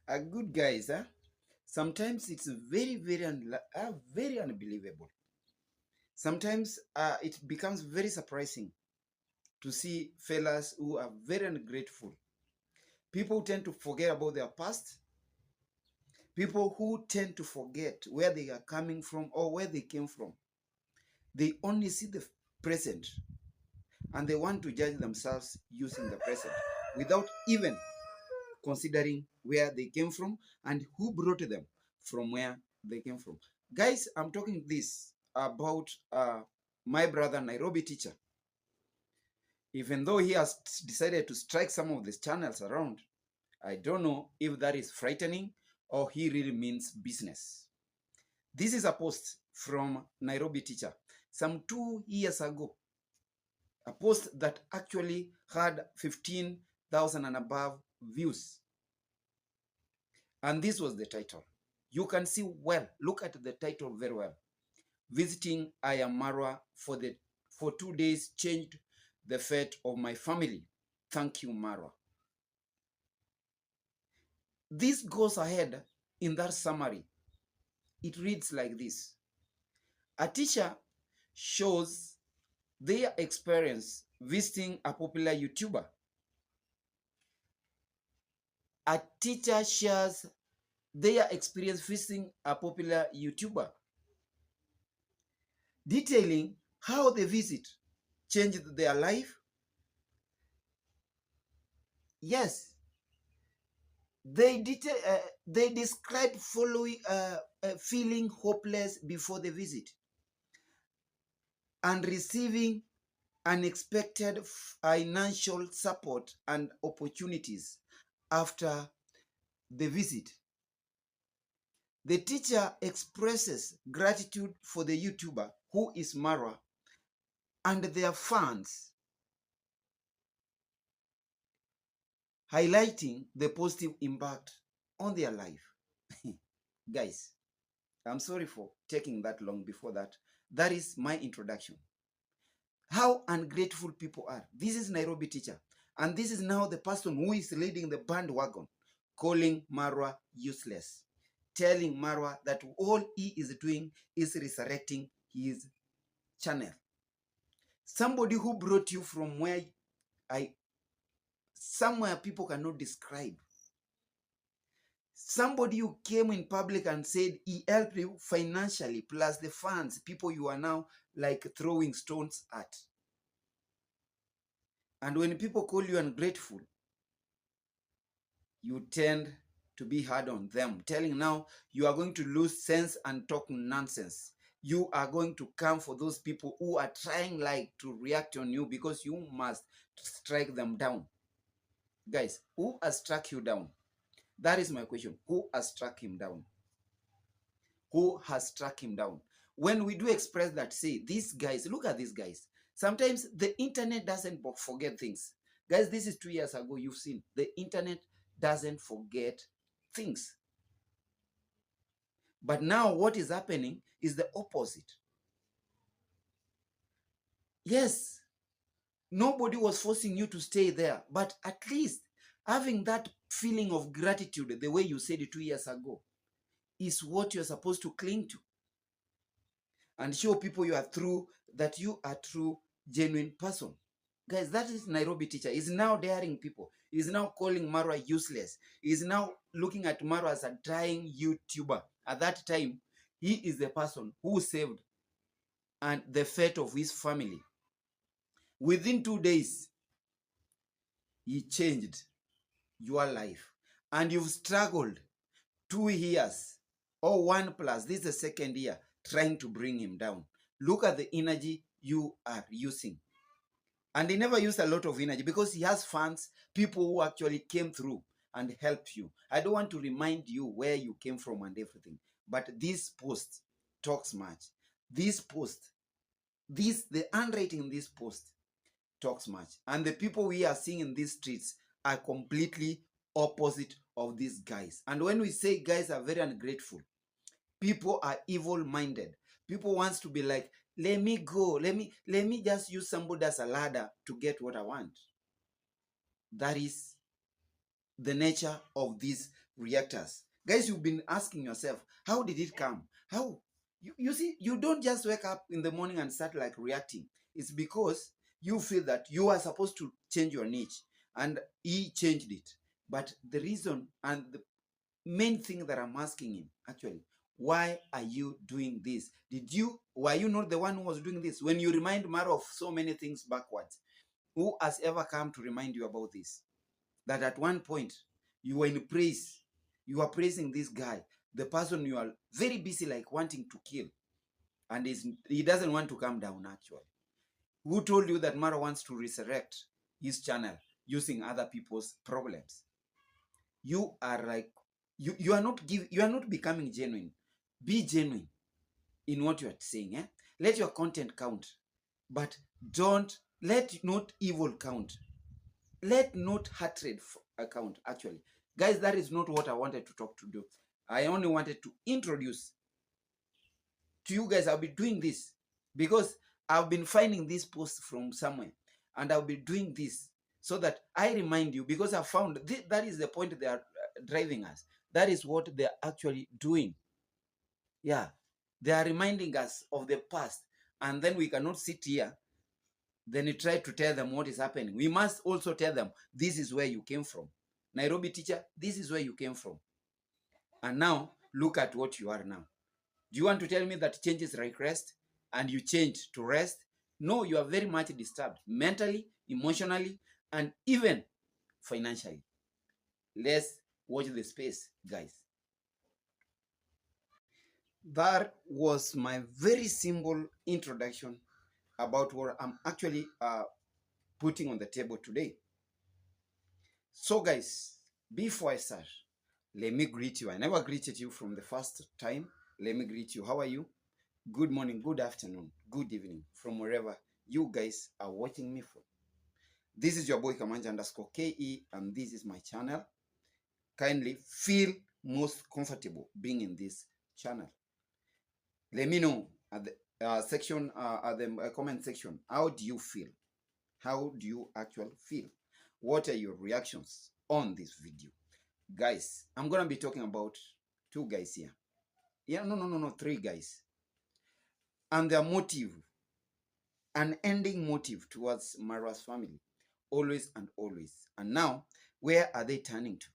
A good guys, huh? Sometimes it's very unbelievable. Sometimes it becomes very surprising to see fellas who are very ungrateful. People tend to forget about their past. People who tend to forget where they are coming from or where they came from. They only see the present and they want to judge themselves using the present without even considering where they came from and who brought them from where they came from. Guys, I'm talking this about my brother Nairobi teacher. Even though he has decided to strike some of these channels around, I don't know if that is frightening or he really means business. This is a post from Nairobi teacher some 2 years ago. A post that actually had 15,000 and above views. And this was the title. You can see well, look at the title very well. Visiting Ayamarwa for 2 days changed the fate of my family. Thank you, Marwa. This goes ahead in that summary. It reads like this. A teacher shows their experience visiting a popular YouTuber. A teacher shares their experience visiting a popular YouTuber, detailing how the visit changed their life. Yes, they described following feeling hopeless before the visit and receiving unexpected financial support and opportunities after the visit. The teacher expresses gratitude for the YouTuber, who is Mara, and their fans, highlighting the positive impact on their life. Guys, I'm sorry for taking that long before that. That is my introduction. How ungrateful people are. This is Nairobi teacher. And this is now the person who is leading the bandwagon, calling Marwa useless, telling Marwa that all he is doing is resurrecting his channel. Somebody who brought you from somewhere people cannot describe. Somebody who came in public and said he helped you financially, plus the funds, people you are now like throwing stones at. And when people call you ungrateful, you tend to be hard on them, telling now you are going to lose sense and talk nonsense. You are going to come for those people who are trying like to react on you because you must strike them down. Guys, who has struck you down? That is my question. Who has struck him down? Who has struck him down? When we do express that, say, these guys, look at these guys. Sometimes the internet doesn't forget things. Guys, this is 2 years ago. You've seen the internet doesn't forget things. But now what is happening is the opposite. Yes, nobody was forcing you to stay there, but at least having that feeling of gratitude, the way you said it 2 years ago, is what you're supposed to cling to and show people you are true, that you are true, genuine person. Guys, that is Nairobi teacher. He's now daring people. He's now calling Marwa useless. He's now looking at Marwa as a dying YouTuber. At that time, he is the person who saved and the fate of his family. Within 2 days, he changed your life. And you've struggled 2 years or 1+. This is the second year trying to bring him down. Look at the energy you are using. And he never used a lot of energy because he has fans, people who actually came through and helped you. I don't want to remind you where you came from and everything, but this post talks much. This post, the handwriting in this post talks much. And the people we are seeing in these streets are completely opposite of these guys. And when we say guys are very ungrateful, people are evil-minded. People wants to be like, let me go. Let me just use somebody as a ladder to get what I want. That is the nature of these reactors. Guys, you've been asking yourself, how did it come? How? You see, you don't just wake up in the morning and start like reacting. It's because you feel that you are supposed to change your niche, and he changed it. But the reason and the main thing that I'm asking him, actually, why are you doing this? Were you not the one who was doing this? When you remind Mara of so many things backwards, who has ever come to remind you about this? That at one point you were in praise, you are praising this guy, the person you are very busy like wanting to kill, and he doesn't want to come down actually. Who told you that Mara wants to resurrect his channel using other people's problems? You are like, you are not becoming genuine. Be genuine in what you are saying. Let your content count, but don't let not evil count. Let not hatred account. Actually, guys, that is not what I wanted to talk to do. I only wanted to introduce to you guys. I'll be doing this because I've been finding this post from somewhere, and I'll be doing this so that I remind you, because I found that is the point they are driving us. That is what they're actually doing. Yeah, they are reminding us of the past, and then we cannot sit here then you try to tell them what is happening. We must also tell them, this is where you came from. Nairobi teacher, this is where you came from. And now, look at what you are now. Do you want to tell me that change is like rest and you change to rest? No, you are very much disturbed mentally, emotionally, and even financially. Let's watch the space, guys. That was my very simple introduction about what I'm actually putting on the table today. So guys, before I start, let me greet you. I never greeted you from the first time. Let me greet you. How are you? Good morning, good afternoon, good evening, from wherever you guys are watching me from. This is your boy Kamanja_KE, and this is my channel. Kindly feel most comfortable being in this channel. Let me know at the comment section, how do you feel? How do you actually feel? What are your reactions on this video? Guys, I'm going to be talking about two guys here. Yeah, no, three guys. And their motive, an ending motive towards Mara's family, always and always. And now, where are they turning to?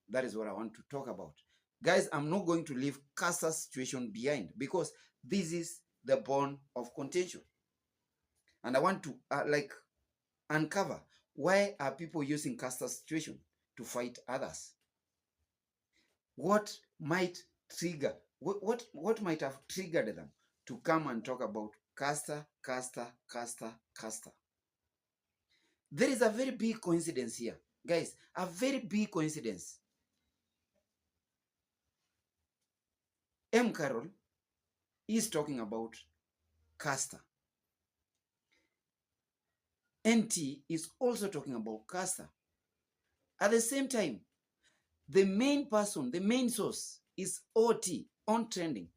That is what I want to talk about. Guys, I'm not going to leave Kasa's situation behind, because this is the bone of contention. And I want to uncover, why are people using Kasa's situation to fight others? What might trigger, what might have triggered them to come and talk about Kasa? There is a very big coincidence here, guys, a very big coincidence. Qarol is talking about Kasa. NT is also talking about Kasa. At the same time, the main person, the main source is OT, on trending,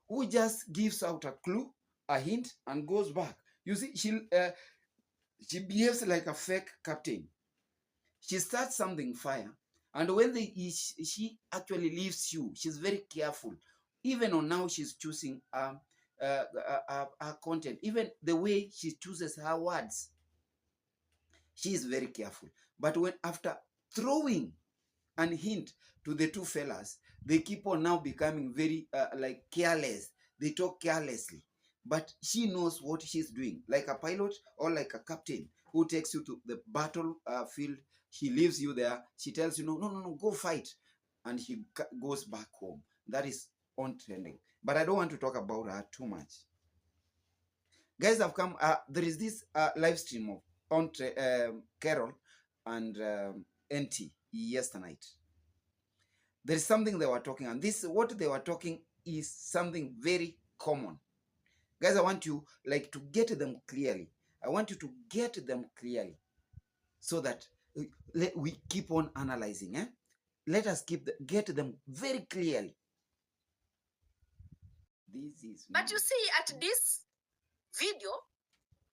who just gives out a clue, a hint, and goes back. You see, she behaves like a fake captain. She starts something fire, and when she actually leaves you, she's very careful. Even on now, she's choosing her content. Even the way she chooses her words, she is very careful. But when after throwing an hint to the two fellas, they keep on now becoming very careless. They talk carelessly, but she knows what she's doing, like a pilot or like a captain who takes you to the battlefield. She leaves you there. She tells you, no, go fight, and she goes back home. That is on trending. But I don't want to talk about her too much. Guys, have come. There is this live stream of on Qarol and NT yesterday night. There is something they were talking, and what they were talking is something very common. Guys, I want you to get them clearly. I want you to get them clearly, so that we keep on analyzing. Let us get them very clearly. But you see, at this video,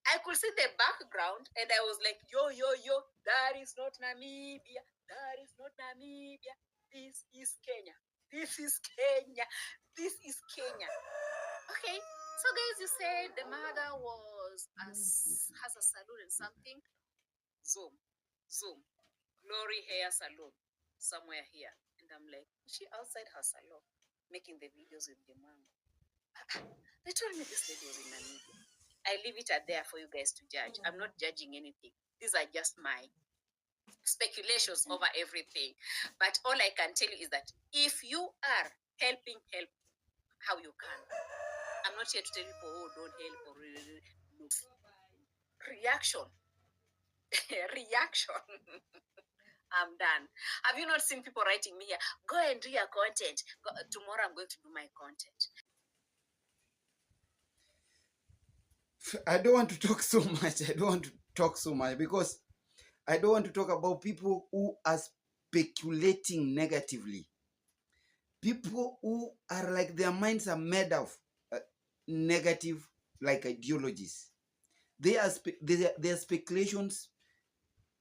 I could see the background and I was like, yo, yo, yo, that is not Namibia. That is not Namibia. This is Kenya. This is Kenya. This is Kenya. Okay. So guys, you said the mother has a salon and something. Zoom. Zoom. Glory Hair Salon. Somewhere here. And I'm like, is she outside her salon making the videos with the mom? They told me this lady was in Namibia. I leave it at there for you guys to judge. I'm not judging anything. These are just my speculations over everything. But all I can tell you is that if you are helping, help how you can. I'm not here to tell people, oh, don't help or look. Reaction. Reaction. I'm done. Have you not seen people writing me here? Go and do your content. Tomorrow I'm going to do my content. I don't want to talk so much. I don't want to talk so much because I don't want to talk about people who are speculating negatively. People who are like their minds are made of negative like ideologies. Their speculations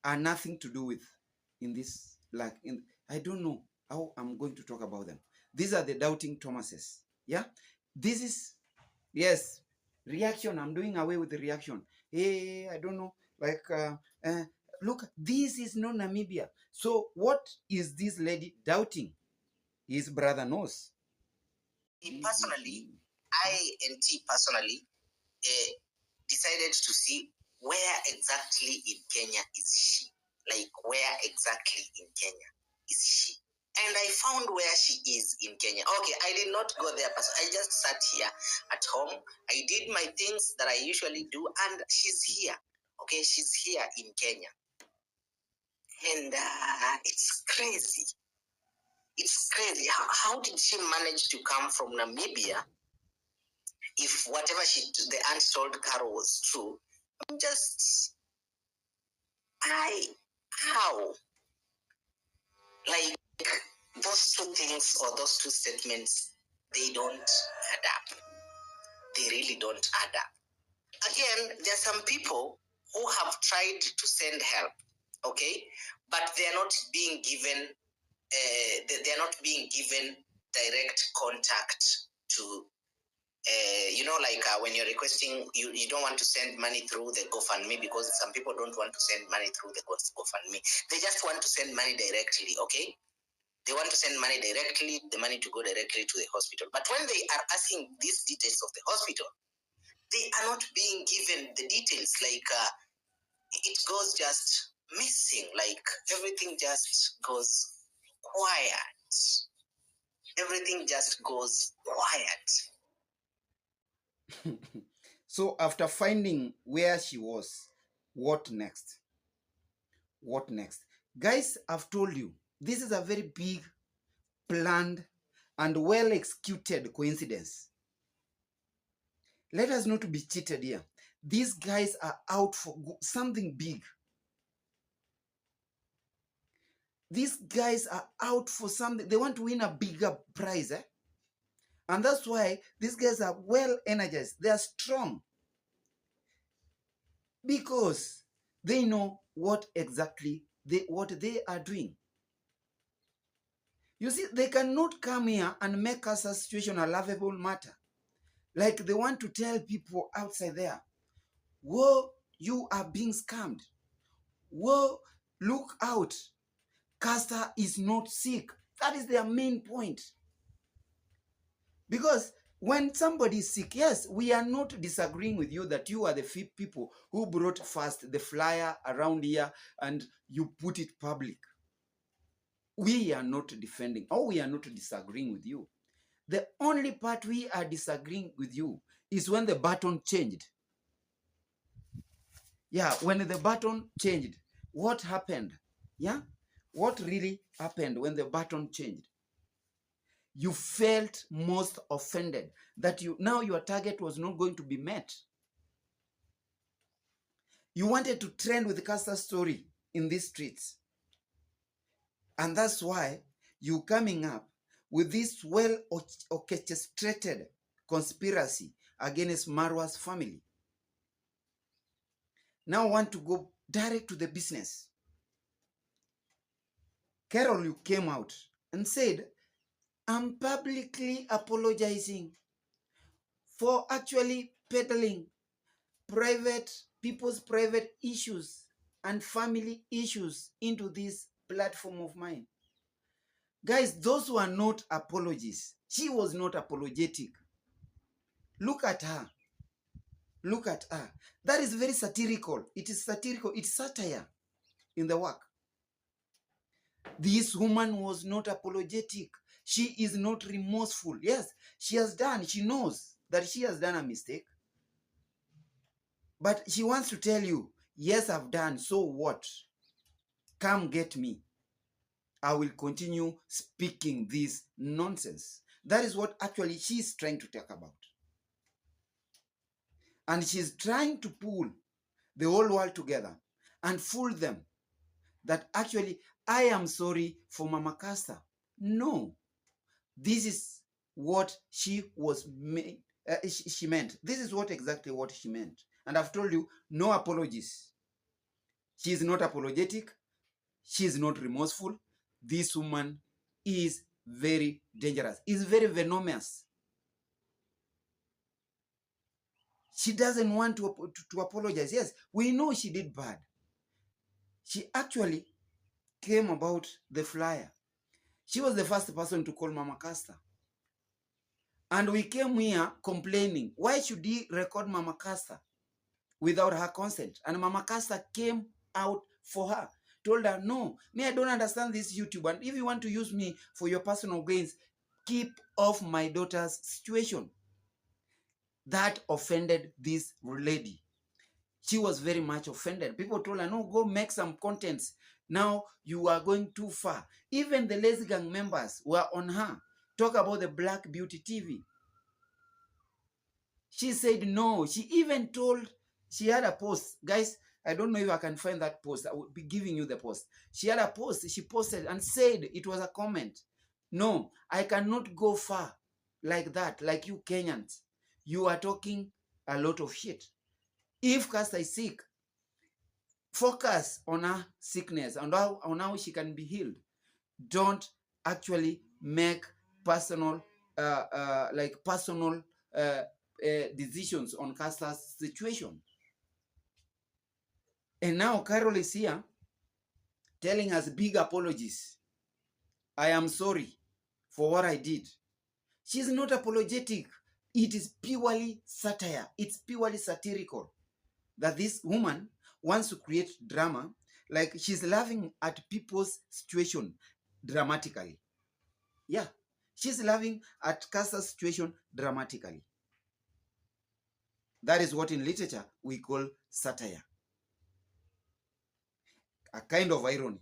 are nothing to do with in this, like in, I don't know how I'm going to talk about them. These are the doubting Thomases. Yeah, this is, yes, reaction. I'm doing away with the reaction. Hey, I don't know, like look, this is not Namibia. So what is this lady doubting? His brother knows. Personally, decided to see where exactly in Kenya is she. Like, where exactly in Kenya is she? And I found where she is in Kenya. Okay, I did not go there, but I just sat here at home. I did my things that I usually do, and she's here. Okay, she's here in Kenya. And it's crazy. It's crazy. How did she manage to come from Namibia if whatever the aunt told Qarol was true? Just, how? Like, those two things or those two statements, they don't add up. They really don't add up. Again, there are some people who have tried to send help, okay, but they're not being given. They're not being given direct contact to. When you're requesting, you don't want to send money through the GoFundMe, because some people don't want to send money through the GoFundMe. They just want to send money directly, okay? They want to send money directly, the money to go directly to the hospital. But when they are asking these details of the hospital, they are not being given the details. Like, it goes just missing. Like, everything just goes quiet. Everything just goes quiet. So after finding where she was, what next? What next? Guys, I've told you, this is a very big, planned, and well executed coincidence. Let us not be cheated here. These guys are out for something big. These guys are out for something. They want to win a bigger prize. And that's why these guys are well energized. They are strong. Because they know what exactly what they are doing. You see, they cannot come here and make us a situation a lovable matter. Like they want to tell people outside there, whoa, you are being scammed. Whoa, look out. Kasa is not sick. That is their main point. Because when somebody is sick, yes, we are not disagreeing with you that you are the people who brought first the flyer around here and you put it public. We are not defending, or we are not disagreeing with you. The only part we are disagreeing with you is when the button changed. Yeah, when the button changed, what happened? Yeah, what really happened when the button changed? You felt most offended that now your target was not going to be met. You wanted to trend with the Kasa story in these streets. And that's why you coming up with this well orchestrated conspiracy against Marwa's family. Now I want to go direct to the business. Carol, you came out and said, I'm publicly apologizing for actually peddling people's private issues and family issues into this platform of mine. Guys, those were not apologies. She was not apologetic. Look at her. Look at her. That is very satirical. It is satirical. It's satire in the work. This woman was not apologetic. She is not remorseful. Yes, she knows that she has done a mistake. But she wants to tell you, yes, I've done, so what? Come get me. I will continue speaking this nonsense. That is what actually she's trying to talk about. And she's trying to pull the whole world together and fool them that actually I am sorry for Mama Kasa. No, this is what she meant. This is exactly what she meant. And I've told you, no apologies. She is not apologetic. She is not remorseful. This woman is very dangerous. Is very venomous. She doesn't want to apologize. Yes, we know she did bad. She actually came about the flyer. She was the first person to call Mama Kasa. And we came here complaining, why should he record Mama Kasa without her consent? And Mama Kasa came out for her, told her, no, I don't understand this YouTube. And if you want to use me for your personal gains, keep off my daughter's situation. That offended this lady. She was very much offended. People told her, no, go make some contents. Now you are going too far. Even the Lazy Gang members were on her. Talk about the Black Beauty TV. She said no. She even told, she had a post. Guys, I don't know if I can find that post. I will be giving you the post. She had a post. She posted and said, it was a comment. No, I cannot go far like that, like you Kenyans. You are talking a lot of shit. If Kasa is sick, focus on her sickness and on how she can be healed. Don't actually make personal decisions on Kasa's situation. And now Carol is here telling us big apologies. I am sorry for what I did. She's not apologetic. It is purely satire. It's purely satirical that this woman wants to create drama, like she's laughing at people's situation dramatically. Yeah, she's laughing at Kasa's situation dramatically. That is what in literature we call satire. A kind of irony.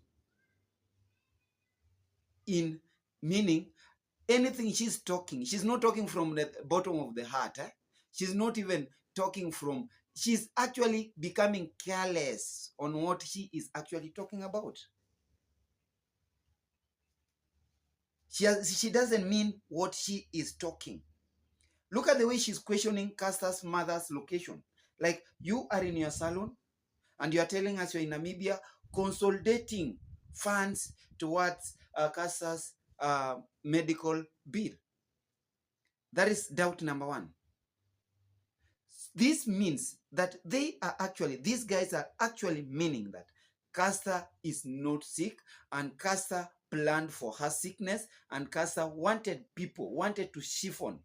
In meaning, anything she's talking, she's not talking from the bottom of the heart. She's not even talking from, she's actually becoming careless on what she is actually talking about. She doesn't mean what she is talking. Look at the way she's questioning Kasa's mother's location. Like, you are in your salon and you are telling us you're in Namibia consolidating funds towards Kasa's medical bill. That is doubt number one. This means that these guys are actually meaning that Kasa is not sick and Kasa planned for her sickness and Kasa wanted to chiffon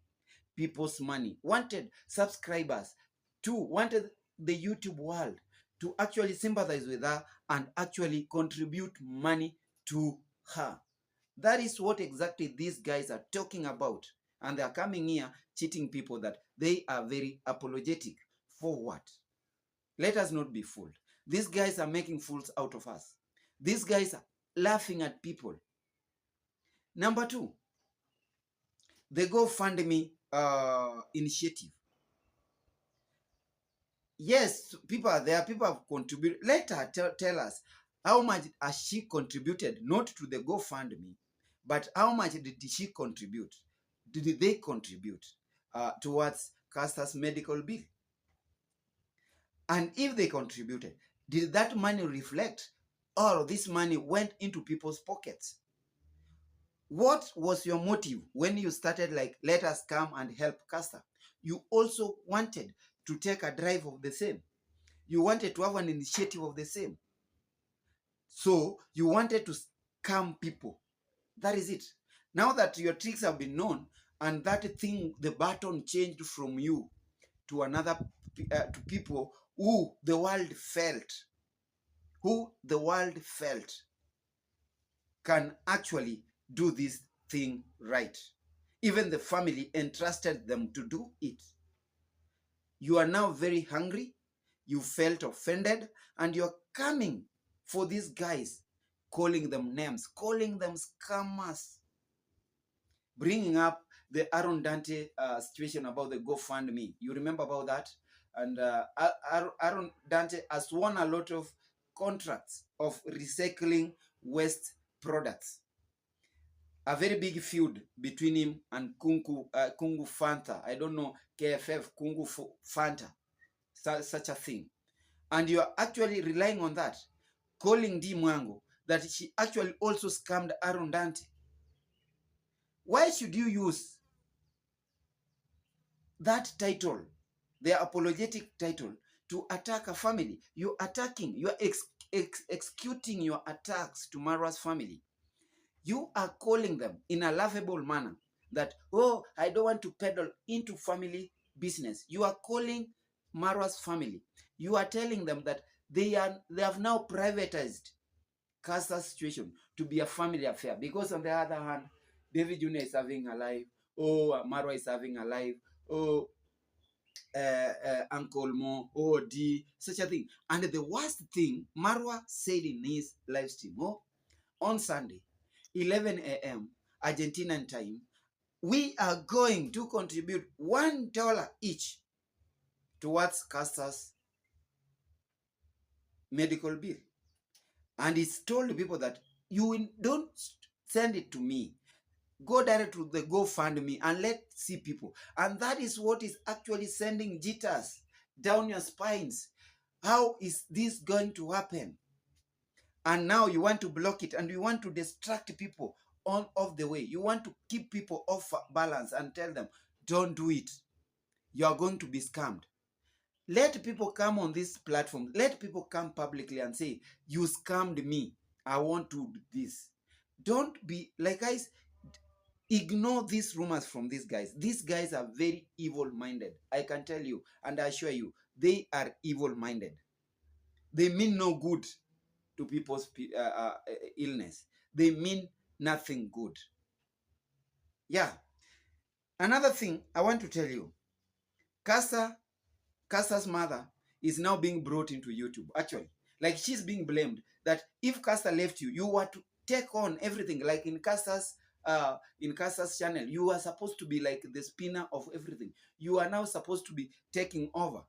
people's money, wanted subscribers, wanted the YouTube world to actually sympathize with her and actually contribute money to her. That is what exactly these guys are talking about. And they are coming here cheating people that they are very apologetic. For what? Let us not be fooled. These guys are making fools out of us. These guys are laughing at people. Number two, the GoFundMe initiative. Yes, people are there. People have contributed. Let her tell us how much has she contributed, not to the GoFundMe, but how much did she contribute? Did they contribute towards Kasa's medical bill? And if they contributed, did that money reflect, or this money went into people's pockets? What was your motive when you started like, let us come and help Kasa? You also wanted to take a drive of the same. You wanted to have an initiative of the same. So you wanted to scam people. That is it. Now that your tricks have been known and that thing, the baton changed from you to another, to people who the world felt, can actually do this thing right. Even the family entrusted them to do it. You are now very hungry, you felt offended, and you're coming for these guys, calling them names, calling them scammers, bringing up the Aaron Dante situation about the GoFundMe. You remember about that? And Aaron Dante has won a lot of contracts of recycling waste products. A very big feud between him and Kungu Fanta. I don't know, KFF, Kungu Fanta, such a thing. And you are actually relying on that, calling D Mwango that she actually also scammed Aaron Dante. Why should you use that title, the apologetic title, to attack a family? You're attacking, you are executing your attacks to Marwa's family. You are calling them in a laughable manner that, oh, I don't want to peddle into family business. You are calling Marwa's family. You are telling them that they have now privatized Kasa's situation to be a family affair. Because on the other hand, David Jr. is having a life. Oh, Marwa is having a life. Oh, Uncle Mo, oh, D, such a thing. And the worst thing, Marwa said in his live stream, oh, on Sunday, 11 a.m. Argentinian time, we are going to contribute $1 each towards Kasa's medical bill. And it's told people that you don't send it to me. Go direct to the GoFundMe and let's see people. And that is what is actually sending jitters down your spines. How is this going to happen? And now you want to block it and you want to distract people off the way. You want to keep people off balance and tell them, don't do it. You are going to be scammed. Let people come on this platform. Let people come publicly and say, you scammed me. I want to do this. Don't be like, guys, ignore these rumors from these guys. These guys are very evil-minded. I can tell you and I assure you, they are evil-minded. They mean no good to people's illness. They mean nothing good. Yeah. Another thing I want to tell you, Kasa's mother is now being brought into YouTube. Actually, like she's being blamed that if Kasa left you, you were to take on everything. Like in Kasa's channel, you are supposed to be like the spinner of everything. You are now supposed to be taking over.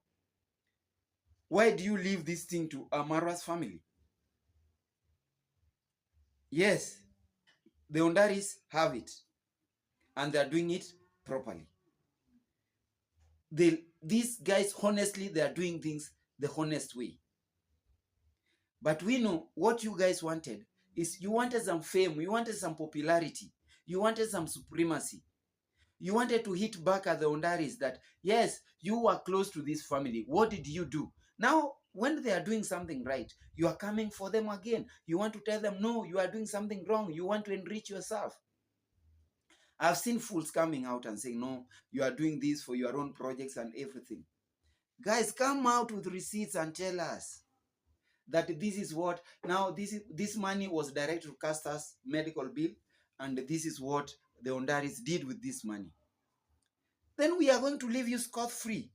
Why do you leave this thing to Amara's family? Yes, the Ondaris have it, and they are doing it properly. These guys, honestly, they are doing things the honest way. But we know what you guys wanted is you wanted some fame, you wanted some popularity, you wanted some supremacy. You wanted to hit back at the Ondaris that, yes, you were close to this family. What did you do? Now, when they are doing something right, you are coming for them again. You want to tell them, no, you are doing something wrong. You want to enrich yourself. I've seen fools coming out and saying, no, you are doing this for your own projects and everything. Guys, come out with receipts and tell us that this is what, now this money was directed to Kasa's medical bill, and this is what the Ondaris did with this money. Then we are going to leave you scot-free.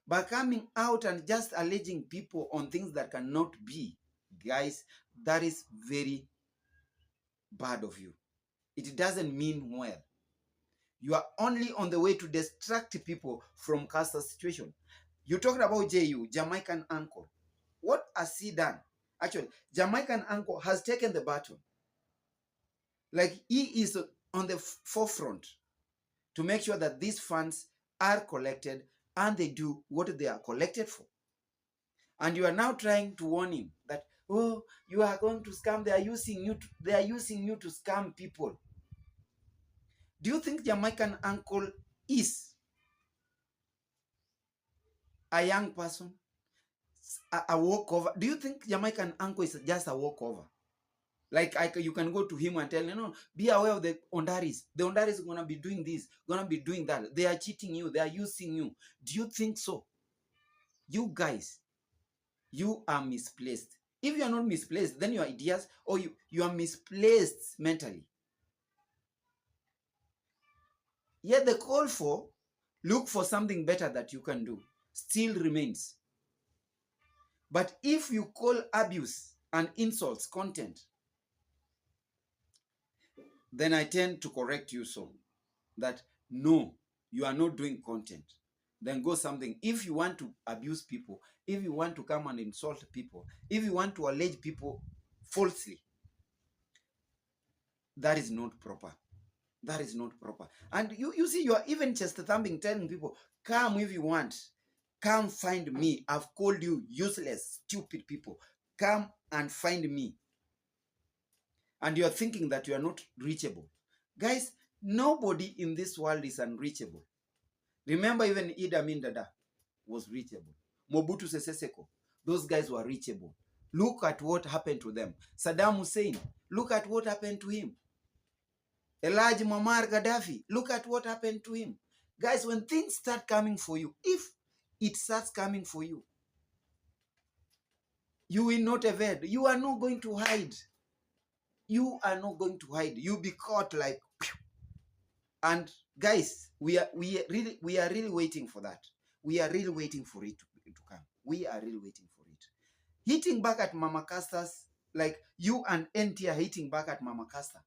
By coming out and just alleging people on things that cannot be, guys, that is very bad of you. It doesn't mean well. You are only on the way to distract people from Kasa's situation. You talked about JU, Jamaican uncle. What has he done? Actually, Jamaican uncle has taken the baton. Like he is on the forefront to make sure that these funds are collected and they do what they are collected for. And you are now trying to warn him that, oh, you are going to scam. They are using you to scam people. Do you think Jamaican uncle is a young person? A walkover? Do you think Jamaican uncle is just a walkover? Like you can go to him and tell him, no, be aware of the Ondaris. The Ondaris are going to be doing this, going to be doing that. They are cheating you. They are using you. Do you think so? You guys, you are misplaced. If you are not misplaced, then you are idiots, or you are misplaced mentally. Yet the call for look for something better that you can do still remains. But if you call abuse and insults content, then I tend to correct you so that no, you are not doing content. Then go something. If you want to abuse people, if you want to come and insult people, if you want to allege people falsely, that is not proper. That is not proper. And you see, you are even chest thumping, telling people, come if you want. Come find me. I've called you useless, stupid people. Come and find me. And you are thinking that you are not reachable. Guys, nobody in this world is unreachable. Remember, even Idi Amin Dada was reachable. Mobutu Sese Seko, those guys were reachable. Look at what happened to them. Saddam Hussein, look at what happened to him. Elijah Muammar Gaddafi, look at what happened to him. Guys, when things start coming for you, if it starts coming for you, you will not evade. You are not going to hide. You are not going to hide. You'll be caught like, and guys, we are really waiting for that. We are really waiting for it to come. We are really waiting for it. Hitting back at Mama Casta's, like you and NT are hitting back at Mama Casta.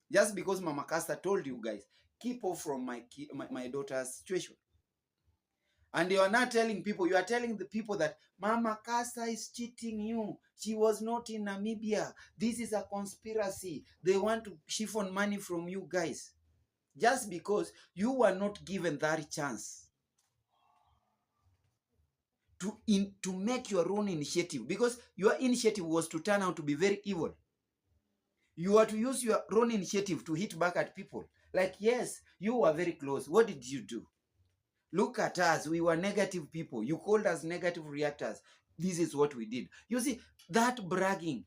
Just because Mama Casta told you guys, keep off from my daughter's situation. And you are not telling people, you are telling the people that Mama Kasa is cheating you. She was not in Namibia. This is a conspiracy. They want to siphon money from you guys. Just because you were not given that chance to make your own initiative. Because your initiative was to turn out to be very evil. You are to use your own initiative to hit back at people. Like, yes, you were very close. What did you do? Look at us. We were negative people. You called us negative reactors. This is what we did. You see, that bragging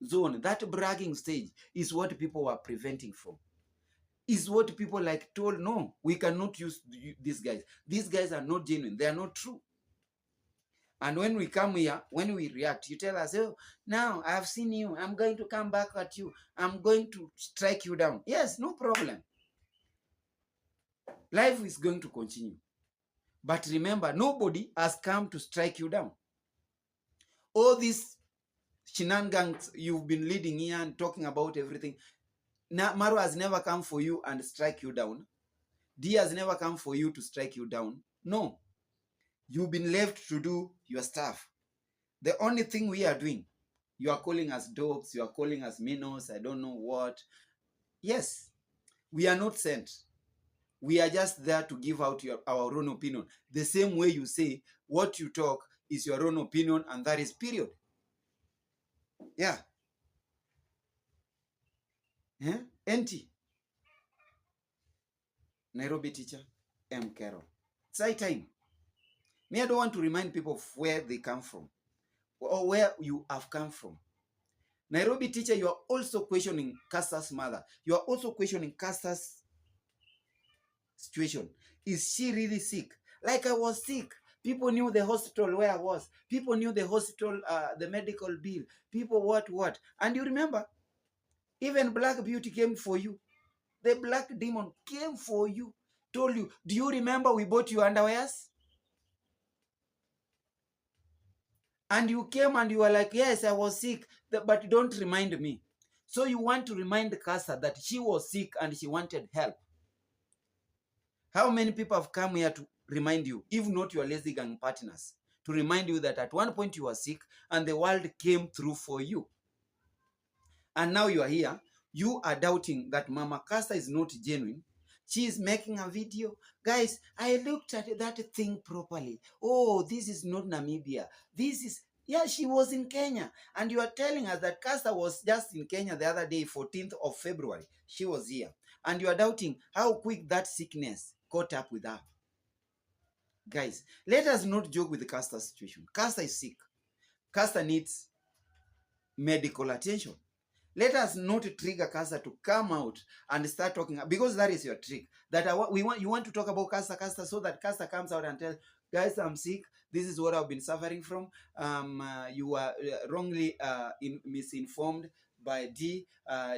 zone, that bragging stage is what people were preventing from. Is what people like told, no, we cannot use these guys. These guys are not genuine. They are not true. And when we come here, when we react, you tell us, oh, now I've seen you. I'm going to come back at you. I'm going to strike you down. Yes, no problem. Life is going to continue. But remember, nobody has come to strike you down. All these shenanigans you've been leading here and talking about everything, Maro has never come for you and strike you down. D has never come for you to strike you down. No. You've been left to do your stuff. The only thing we are doing, you are calling us dogs, you are calling us minnows, I don't know what. Yes, we are not sent. We are just there to give out our own opinion. The same way you say what you talk is your own opinion, and that is period. Yeah. NT. Nairobi teacher, M. Carol. It's high time. Me, I don't want to remind people of where they come from or where you have come from. Nairobi teacher, you are also questioning Kasa's mother. You are also questioning Kasa's situation. Is she really sick? Like I was sick. People knew the hospital where I was. People knew the hospital, the medical bill. People what. And you remember, even Black Beauty came for you. The black demon came for you. Told you, do you remember we bought you underwears? And you came and you were like, yes, I was sick, but don't remind me. So you want to remind Kasa that she was sick and she wanted help. How many people have come here to remind you, if not your lazy gang partners, to remind you that at one point you were sick and the world came through for you? And now you are here. You are doubting that Mama Kasa is not genuine. She is making a video. Guys, I looked at that thing properly. Oh, this is not Namibia. This is, Yeah, she was in Kenya. And you are telling us that Kasa was just in Kenya the other day, 14th of February. She was here. And you are doubting how quick that sickness caught up with her. Guys, let us not joke with the Kasa situation. Kasa is sick. Kasa needs medical attention. Let us not trigger Kasa to come out and start talking, because that is your trick. That you want to talk about Kasa, so that Kasa comes out and tells, guys, I'm sick. This is what I've been suffering from. You were wrongly misinformed by D.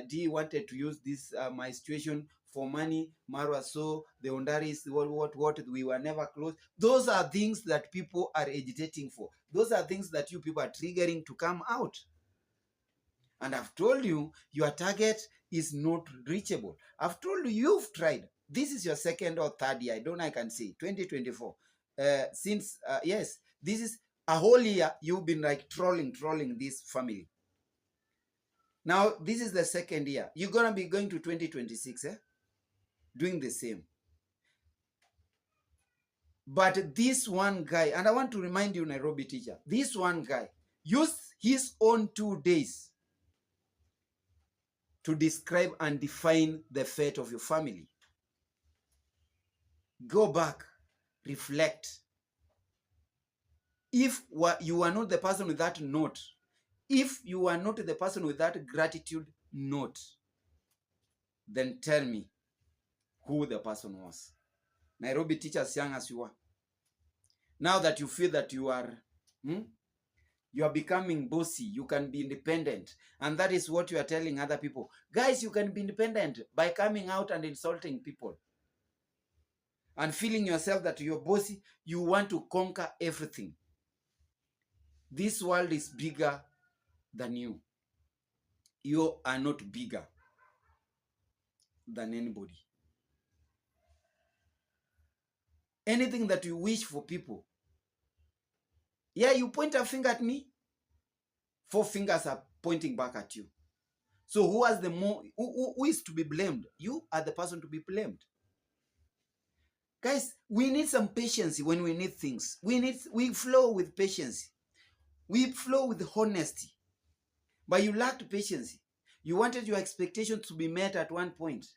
D wanted to use this my situation for money. Marwa, so the Ondari is what we were never close. Those are things that people are agitating for. Those are things that you people are triggering to come out. And I've told you, your target is not reachable. I've told you, you've tried. This is your second or third year. I don't know, I can say 2024. Yes, this is a whole year you've been like trolling this family. Now, this is the second year. You're going to be going to 2026, doing the same. But this one guy, and I want to remind you, Nairobi teacher, this one guy used his own 2 days to describe and define the fate of your family. Go back, reflect. If you are not the person with that note, if you are not the person with that gratitude note, then tell me who the person was. Nairobi teacher, as young as you are, now that you feel that you are becoming bossy, you can be independent, and that is what you are telling other people. Guys, you can be independent by coming out and insulting people and feeling yourself that you're bossy. You want to conquer everything. This world is bigger than you. You are not bigger than anybody. Anything that you wish for people, yeah, you point a finger at me, 4 fingers are pointing back at you. So who has the more, who is to be blamed? You are the person to be blamed. Guys, we need some patience when we need things. We flow with patience. We flow with honesty. But you lacked patience. You wanted your expectations to be met at one point.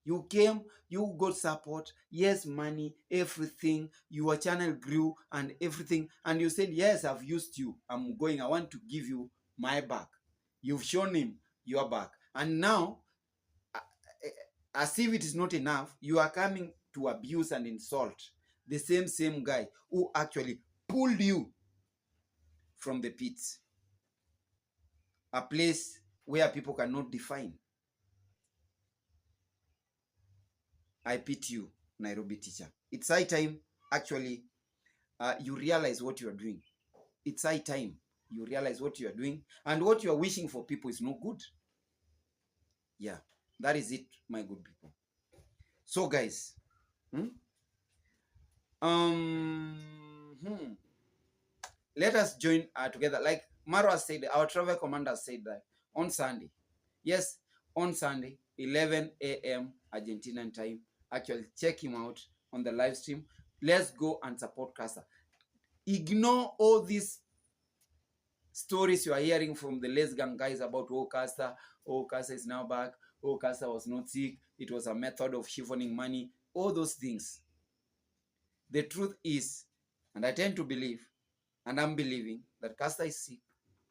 You came, you got support, yes, money, everything. Your channel grew and everything. And you said, yes, I've used you. I'm going. I want to give you my back. You've shown him your back. And now, as if it is not enough, you are coming to abuse and insult the same guy who actually pulled you from the pits. A place where people cannot define. I pity you, Nairobi teacher. It's high time, actually, you realize what you are doing. It's high time you realize what you are doing, and what you are wishing for people is no good. Yeah, that is it, my good people. So, guys, let us join together. Like Marwa said, our travel commander said that on Sunday. Yes, on Sunday, 11 a.m. Argentinian time. Actually, check him out on the live stream. Let's go and support Kasa. Ignore all these stories you are hearing from the Les Gang guys about, oh, Kasa is now back, oh, Kasa was not sick, it was a method of chiffoning money, all those things. The truth is, and I tend to believe, and I'm believing, that Kasa is sick.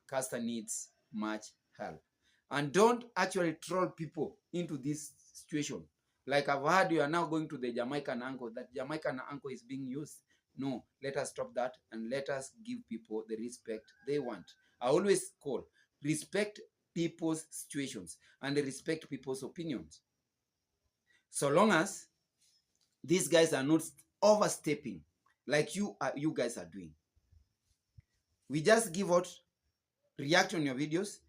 Kasa needs much help. And don't actually troll people into this situation. Like I've heard you are now going to the Jamaican uncle, that Jamaican uncle is being used. No, let us stop that and let us give people the respect they want. I always call, respect people's situations and respect people's opinions. So long as these guys are not overstepping like you guys are doing. We just give out, react on your videos,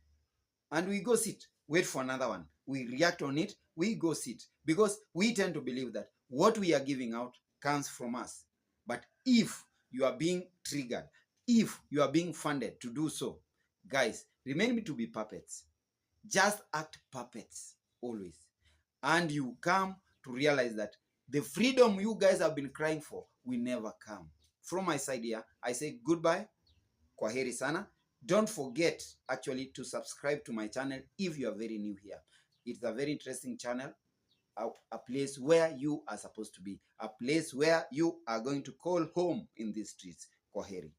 and we go sit, wait for another one. We react on it, we go sit. Because we tend to believe that what we are giving out comes from us. But if you are being triggered, if you are being funded to do so, guys, remain to be puppets. Just act puppets always. And you come to realize that the freedom you guys have been crying for will never come. From my side here, I say goodbye, kwaheri sana, Don't forget actually to subscribe to my channel if you are very new here. It's a very interesting channel, a place where you are supposed to be, a place where you are going to call home in these streets. Kwaheri.